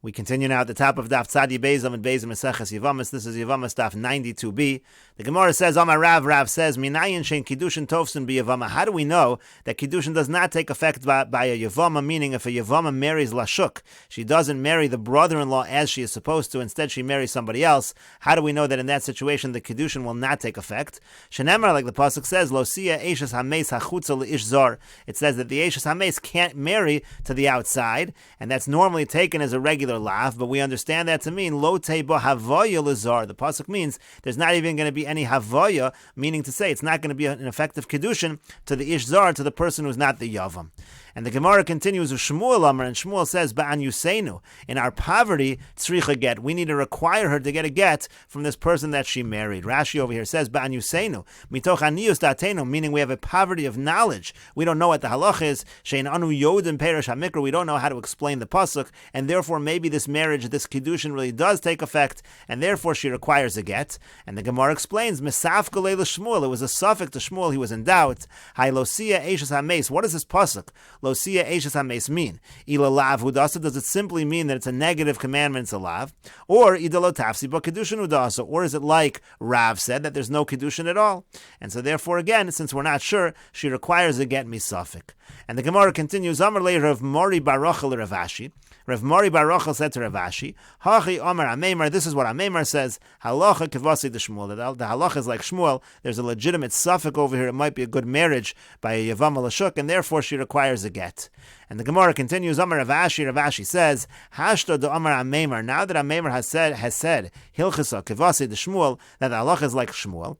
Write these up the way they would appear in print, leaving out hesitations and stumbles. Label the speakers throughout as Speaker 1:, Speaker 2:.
Speaker 1: We continue now at the top of Daf Tzadi Bezam and Bezam Mesechet Yevamos. This is Yevamos Daf 92b. The Gemara says, Amar Rav, Rav says, Minayin shein Kiddushin Tofsin bi Yevama. How do we know that Kiddushin does not take effect by a Yevama? Meaning, if a Yevama marries Lashuk, she doesn't marry the brother-in-law as she is supposed to. Instead, she marries somebody else. How do we know that in that situation the Kiddushin will not take effect? Shenemar, like the pasuk says, Lo siya eishes hameis hachutza leish zar. It says that the eishes hameis can't marry to the outside, and that's normally taken as a regular lav, but we understand that to mean lo teiba havoya lazar. The pasuk means there's not even going to be any havoya, meaning to say it's not going to be an effective kedushin to the ish zar, to the person who's not the yavam. And the Gemara continues with Shmuel Amar, and Shmuel says, Ba'an Yuseinu, in our poverty, tzricha get. We need to require her to get a get from this person that she married. Rashi over here says, Ba'an Yuseinu, mitoch aniyus datenu, meaning we have a poverty of knowledge. We don't know what the halach is. Shein anu yodim perish hamikra. We don't know how to explain the pasuk, and therefore maybe this marriage, this kiddushin really does take effect, and therefore she requires a get. And the Gemara explains, Mesaf galei l'Shmuel. It was a suffix to Shmuel. He was in doubt. Hai losia eishes hameis. What is this pasuk? Losia eishes hameis mean? Ila lav hudasa, does it simply mean that it's a negative commandment, it's a lav? Or idalo tafsi but kedushin hudasa? Or is it like Rav said, that there's no kedushin at all? And so therefore again, since we're not sure, she requires a get misafik. And the Gemara continues, Amar le Rav Mori Baruchel Rav Ashi. Rav Mori Baruchel said to Rav Ashi, Hachi Amar Ameimar, this is what Ameimar says, Halacha kivasi de Shmuel. The halacha is like Shmuel, there's a legitimate suffix over here, it might be a good marriage by a Yevama Lashuk, and therefore she requires a get. And the Gemara continues, Amar Rav Ashi says, Hashto de Amar Ameimar, now that Ameimar has said Hilchasa kivasi de Shmuel, that the halacha is like Shmuel,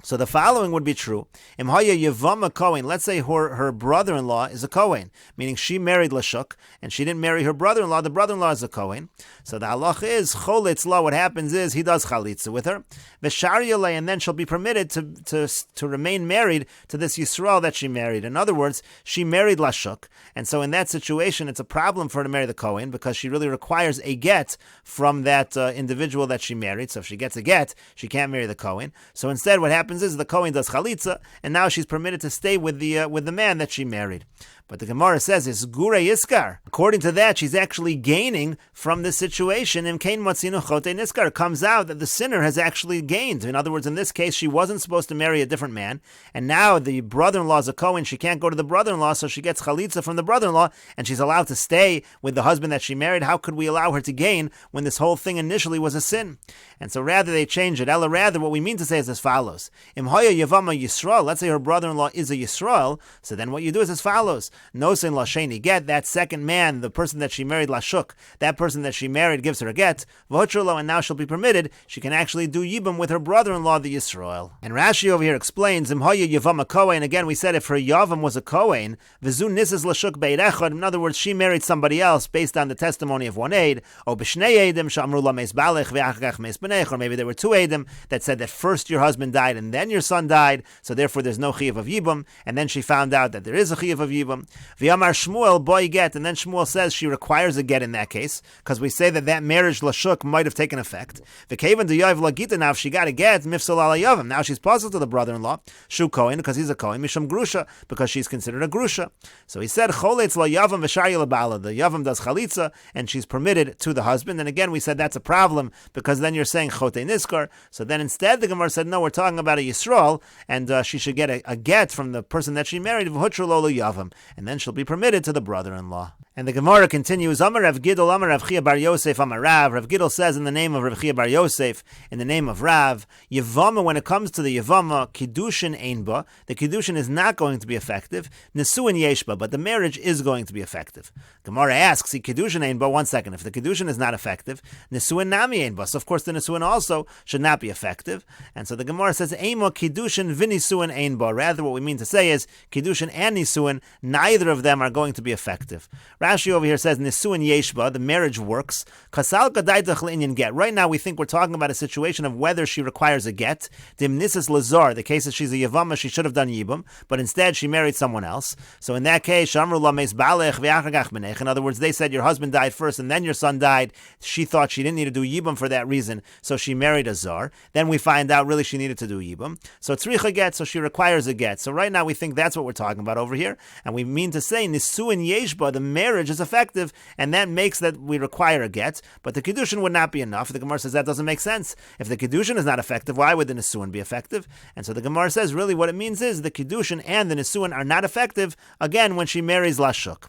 Speaker 1: so the following would be true. Imhaya Yevama Kohen, let's say her brother-in-law is a Kohen, meaning she married Lashuk, and she didn't marry her brother-in-law, the brother-in-law is a Kohen. So the halach is, Cholitz law, what happens is, he does Chalitza with her, Vesharyale, and then she'll be permitted to remain married to this Yisrael that she married. In other words, she married Lashuk, and so in that situation, it's a problem for her to marry the Kohen, because she really requires a get from that individual that she married. So if she gets a get, she can't marry the Kohen. So instead, what happens is the Kohen does chalitza, and now she's permitted to stay with the man that she married. But the Gemara says it's gure iskar. According to that, she's actually gaining from this situation. In kain matzinu chote niskar, comes out that the sinner has actually gained. In other words, in this case, she wasn't supposed to marry a different man, and now the brother-in-law is a Kohen. She can't go to the brother-in-law, so she gets chalitza from the brother-in-law, and she's allowed to stay with the husband that she married. How could we allow her to gain when this whole thing initially was a sin? And so rather they change it. Ella, rather, what we mean to say is as follows: Imhoya Yevama Yisrael. Let's say her brother-in-law is a Yisrael. So then what you do is as follows: Nosein Lasheni get, that second man, the person that she married Lashuk, that person that she married gives her a get, V'hotrolo, and now she'll be permitted. She can actually do Yibam with her brother-in-law, the Yisrael. And Rashi over here explains, Imhoya Yevama Kohen. Again, we said if her Yavam was a Kohen, V'zu Nisas Lashuk Beit Echad. In other words, she married somebody else based on the testimony of one aid. O B'shnei Eidim Shamru La Meis Balech V'achach Meis Benech. Or maybe there were two Eidim that said that first your husband died and then your son died, so therefore there's no Chiyuv of Yibam. And then she found out that there is a Chiyuv of Yibam. V'yamar Shmuel boy get, and then Shmuel says she requires a get in that case, because we say that marriage Lashuk might have taken effect. V'kevan de Yav Lagita, now if she got a get, Mifsal ala Yavam, now she's puzzled to the brother-in-law, Shu Kohen, because he's a Kohen, Misham Grusha, because she's considered a Grusha. So he said, Choletz la Yavam v'shari l'bala, the Yavam does Chalitza, and she's permitted to the husband, and again we said that's a problem, because then you're saying Chote Niskar, so then instead the Gemara said, no, we're talking about a Yisrael, and she should get a get from the person that she married, V'hutrolo Yavam, and then she'll be permitted to the brother-in-law. And the Gemara continues, Amar Rav Gidol, Amar Rav Chia Bar Yosef, Amar Rav. Rav Gidol says in the name of Rav Chia Bar Yosef, in the name of Rav, Yevama, when it comes to the Yevama, Kiddushin Einba, the Kiddushin is not going to be effective, Nesuin Yeshba, but the marriage is going to be effective. Gemara asks, Kiddushin Einba, 1 second, if the Kiddushin is not effective, Nesuin Nami Einba, so of course the Nesuin also should not be effective. And so the Gemara says, Eimo Kiddushin Vinisuin Einba, rather what we mean to say is, Kiddushin and Nisuin, neither of them are going to be effective. Rashi over here says, Nisuin Yeshba, the marriage works. Kasal Kadaitach Le'inyan get. Right now we think we're talking about a situation of whether she requires a get. Dim Nisis Lazar, the case that she's a Yevama, she should have done Yibam, but instead she married someone else. So in that case, Shamru Lameis Balech V'achagach Benech. In other words, they said your husband died first and then your son died. She thought she didn't need to do Yibam for that reason, so she married a Zar. Then we find out really she needed to do Yibam. So Tzricha get, so she requires a get. So right now we think that's what we're talking about over here. And we mean to say, Nisuin Yeshba, the marriage marriage is effective, and that makes that we require a get, but the Kiddushin would not be enough. The Gemara says that doesn't make sense. If the Kiddushin is not effective, why would the Nisuin be effective? And so the Gemara says really what it means is the Kiddushin and the Nisuin are not effective, again, when she marries Lashuk.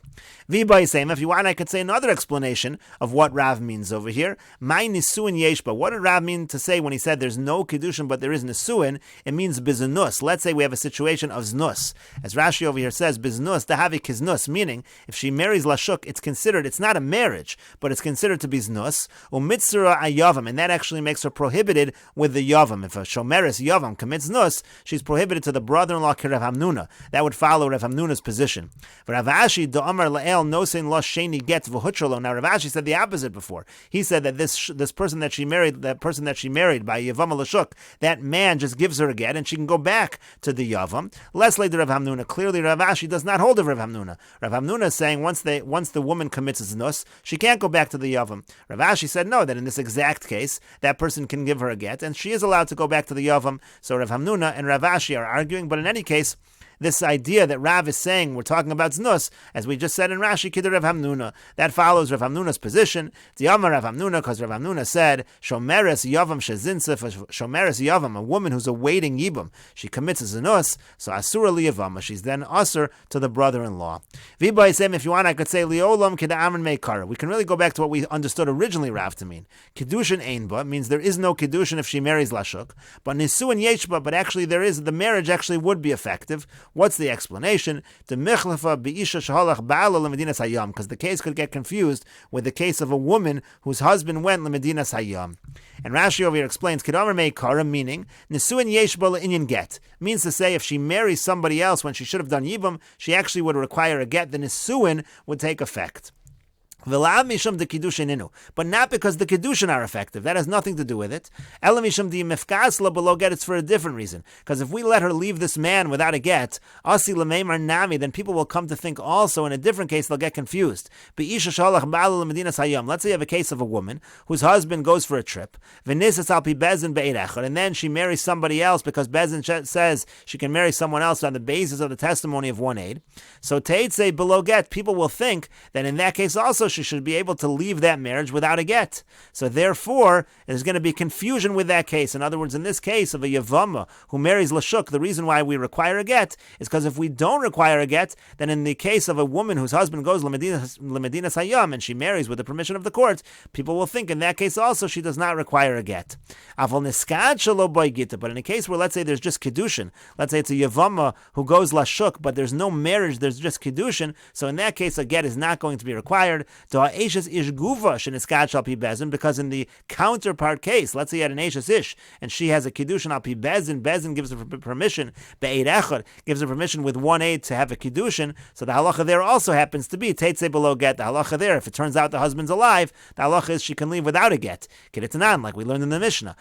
Speaker 1: If you want, I could say another explanation of what Rav means over here. My Nisuin Yeshba. What did Rav mean to say when he said there's no Kiddushin but there is Nisuin? It means biznus. Let's say we have a situation of znus. As Rashi over here says, biznus, dahavi kiznus, meaning if she marries Lashuk, it's not a marriage, but it's considered to be znus. Umitzra ayavam, and that actually makes her prohibited with the yavam. If a shomeres yavam commits znus, she's prohibited to the brother-in-law Rav Hamnuna. That would follow Rav Hamnuna's position. Rav Ashi do'amar la'el nosein lo sheni get v'hutrolo. Now Rav Ashi said the opposite before. He said that this person that she married by Yevamot Lashuk, that man just gives her a get and she can go back to the yavam. Less later Rav Hamnuna. Clearly Rav Ashi does not hold of Rav Hamnuna. Rav Hamnuna is saying once the woman commits znus, she can't go back to the yavam. Rav Ashi said no, that in this exact case, that person can give her a get, and she is allowed to go back to the yavam. So Rav Hamnuna and Rav Ashi are arguing, but in any case, this idea that Rav is saying we're talking about znus, as we just said in Rashi, Kiddur Rav Hamnuna, that follows Rav Hamnuna's position. Diyama Rav Hamnuna, because Rav Hamnuna said, Shomeres Yavam Shezinsif, Shomeres Yavam, a woman who's awaiting Yibam, she commits a znus, so Asura Liyavama, she's then usher to the brother-in-law. V'bayisem, if you want, I could say Liolam Kida Amran Meikara. We can really go back to what we understood originally Rav to mean. Kiddushin Einba means there is no Kiddushin if she marries Lashuk, but Nisuin Yeshba, but actually the marriage actually would be effective. What's the explanation? Because the case could get confused with the case of a woman whose husband went Lemedinas Hayam. And Rashi over here explains, Kedamer Meikara, meaning, Nisuin Yeshba Inyan Get, means to say if she marries somebody else when she should have done Yibam, she actually would require a get, the Nisuin would take effect. But not because the Kiddushin are effective. That has nothing to do with it. It's for a different reason. Because if we let her leave this man without a get, then people will come to think also in a different case they'll get confused. Let's say you have a case of a woman whose husband goes for a trip, and then she marries somebody else because Bezin says she can marry someone else on the basis of the testimony of one aid. So Teitze below get, people will think that in that case also she should be able to leave that marriage without a get. So therefore, there's going to be confusion with that case. In other words, in this case of a Yevama who marries Lashuk, the reason why we require a get is because if we don't require a get, then in the case of a woman whose husband goes Lemedinas Hayam and she marries with the permission of the court, people will think in that case also she does not require a get. But in a case where, let's say, there's just Kiddushin, let's say it's a Yevama who goes Lashuk, but there's no marriage, there's just Kiddushin, so in that case a get is not going to be required. Because in the counterpart case, let's say you had an Eishes Ish, and she has a Kiddushin al pi Bezin, Bezin gives her permission, Be'eid Echad gives her permission with one aid to have a Kiddushin, so the halacha there also happens to be, Teitze below get, the halacha there, if it turns out the husband's alive, the halacha is she can leave without a get. Kedetanan, like we learned in the Mishnah.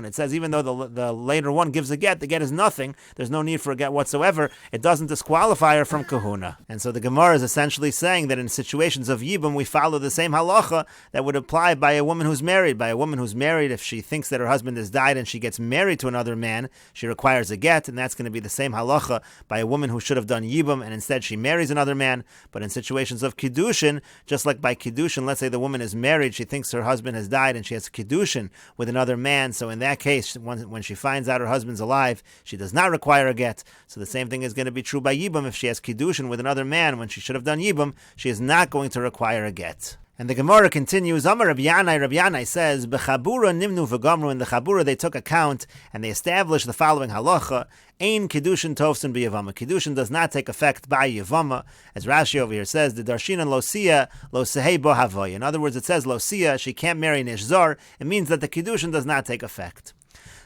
Speaker 1: It says even though the later one gives a get, the get is nothing, there's no need for a get whatsoever, it doesn't disqualify her from kahuna. And so the Gemara is essentially saying that in situations of Yibam, we follow the same halacha that would apply by a woman who's married. By a woman who's married, if she thinks that her husband has died and she gets married to another man, she requires a get, and that's going to be the same halacha by a woman who should have done Yibam, and instead she marries another man. But in situations of Kiddushin, just like by Kiddushin, let's say the woman is married, she thinks her husband has died, and she has a Kiddushin with another man, so in that case, when she finds out her husband's alive, she does not require a get. So the same thing is going to be true by Yibam. If she has Kiddushin with another man when she should have done Yibam, she is not going to require a get. And the Gemara continues, Amar Rabbi Yanai says, Bechabura nimnu v'gamru, in the Chabura they took account and they established the following halacha, Ein Kiddushin Tovsin b'Yevama. Kiddushin does not take effect by Yevama. As Rashi over here says, the Darshin and Losia, Lo Sehei Bo Havoy. In other words, it says Losia, she can't marry an Ishzar. It means that the Kiddushin does not take effect.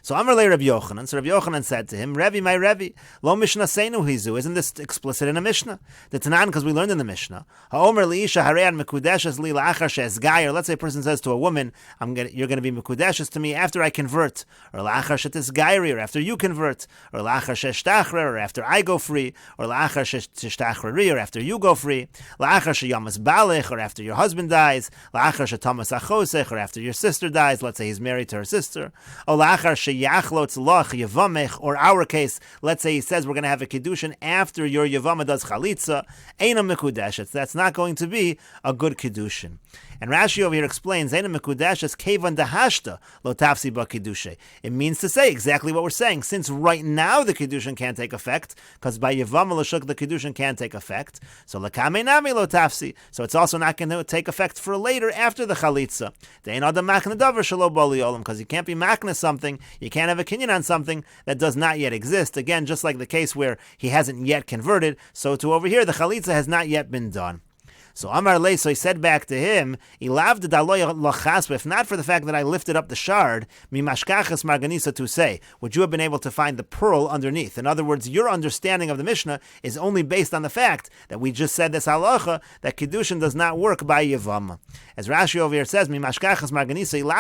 Speaker 1: So Amar le Rabbi Yochanan. So Rabbi Yochanan said to him, Rebbe, my Rebbe, lo Mishnah seinu hizu. Isn't this explicit in a Mishnah? The Tanan, because we learned in the Mishnah. Ha'omer liisha harean mekudeshes li la'achar she'esgayer. Let's say a person says to a woman, you're going to be mekudeshes to me after I convert, or la'achar she'tesgayri, or after you convert, or la'achar she'shtachrer, or after I go free, or la'achar she'shtachreri, or after you go free, la'achar she'yamas balech, or after your husband dies, la'achar she'tamas achosech, or after your sister dies. Let's say he's married to her sister, or la'achar sheyachlotz loch Yevamech, or our case, let's say he says we're going to have a Kiddushin after your Yevama does Chalitza, Eina Mekudeshes. That's not going to be a good Kiddushin. And Rashi over here explains, Eina Mekudeshes kevan dahashta lo tafsi ba Kiddushay. It means to say exactly what we're saying. Since right now the Kiddushin can't take effect, because by Yevama l'shuk the Kiddushin can't take effect, so l'kamei nami lo tafsi. So it's also not going to take effect for later after the Chalitza. De'ein adam makna davar shelo bo liolam, because you can't be makna something, you can't have a kinyan on something that does not yet exist. Again, just like the case where he hasn't yet converted, so to over here the Chalitza has not yet been done. So Amar Lei, so he said back to him, if not for the fact that I lifted up the shard, mimashkachas marganisa to say, would you have been able to find the pearl underneath? In other words, your understanding of the Mishnah is only based on the fact that we just said this halacha, that Kiddushin does not work by Yevama. As Rashi over here says, mimashkachas marganisa, lo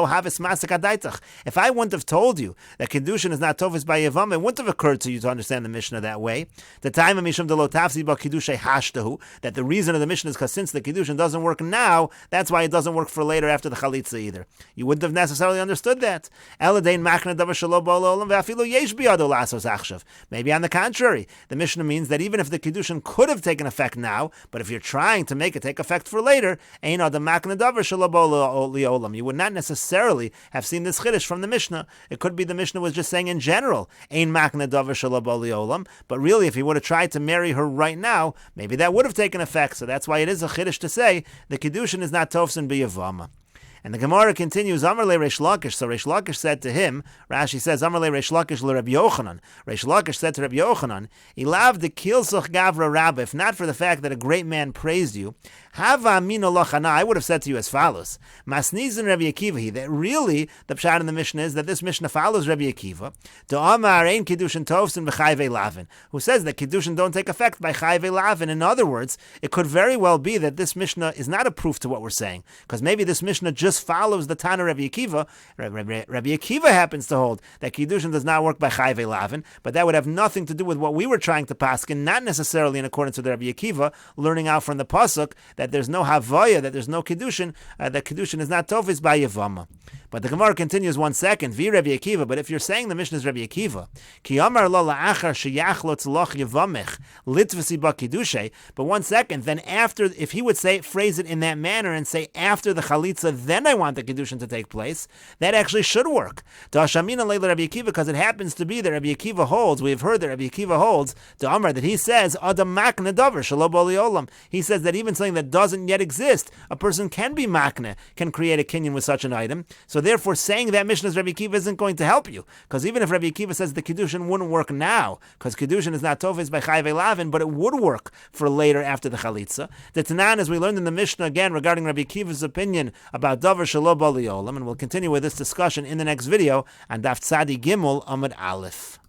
Speaker 1: havis masak adaitach. If I wouldn't have told you that Kiddushin is not tofis by Yevama, it wouldn't have occurred to you to understand the Mishnah that way. The time of Mishum de lo tafsi ba Kiddushay hashtahu, that the reason of the Mishnah is because since the Kiddushin doesn't work now, that's why it doesn't work for later after the Chalitza either. You wouldn't have necessarily understood that. Maybe on the contrary, the Mishnah means that even if the Kiddushin could have taken effect now, but if you're trying to make it take effect for later, you would not necessarily have seen this Chiddush from the Mishnah. It could be the Mishnah was just saying in general, but really if he would have tried to marry her right now, maybe that would have taken effect. So that's why it is a chiddush to say the Kiddushin is not tofsin b'Yevama. And the Gemara continues, Amar le Reish Lakish. So Reish Lakish said to him, Rashi says, Amar le Reish Lakish le Rabbi Yochanan. Reish Lakish said to Rabbi Yochanan, Ilav de kilsoch gavra rabba, if not for the fact that a great man praised you, Hava amino lochana, I would have said to you as follows, Masnizin Rabbi Akiva, that really, the pshat in the Mishnah is that this Mishnah follows Rabbi Akiva, to Amar ein Kiddushin tovsin b'chayvei lavin, who says that Kiddushin don't take effect by chayvei lavin. In other words, it could very well be that this Mishnah is not a proof to what we're saying, because maybe this Mishnah just follows the Tana Rabbi Akiva. Rabbi Akiva happens to hold that Kiddushin does not work by chayvei lavin, but that would have nothing to do with what we were trying to paskin, not necessarily in accordance with Rabbi Akiva, learning out from the pasuk that there's no havaya, that there's no Kiddushin, that Kiddushin is not tofis by Yevama. But the Gemara continues 1 second, vi Rabbi Akiva, but if you're saying the Mishnah is Rabbi Akiva, ki amar lo la'achar sheyachlotz loch Yevamech litvasi ba Kiddushay, but 1 second, then after, if he would say, phrase it in that manner and say, after the Chalitza, then I want the Kiddushin to take place, that actually should work. Dashamina leila Rabbi Akiva, because it happens to be that Rabbi Akiva holds, we have heard that Rabbi Akiva holds, to Amar, that he says, Adam makne davar shelo bo liolam. He says that even something that doesn't yet exist, a person can be makne, can create a kinyan with such an item. So therefore, saying that Mishnah's Rabbi Akiva isn't going to help you, because even if Rabbi Akiva says the Kiddushin wouldn't work now, because Kiddushin is not tofes by chayvei lavin, but it would work for later after the Chalitza. The Tanan, as we learned in the Mishnah again regarding Rabbi Akiva's opinion about davar shelo bo liolam, and we'll continue with this discussion in the next video on Daf Tzadi Gimel Amud Aleph.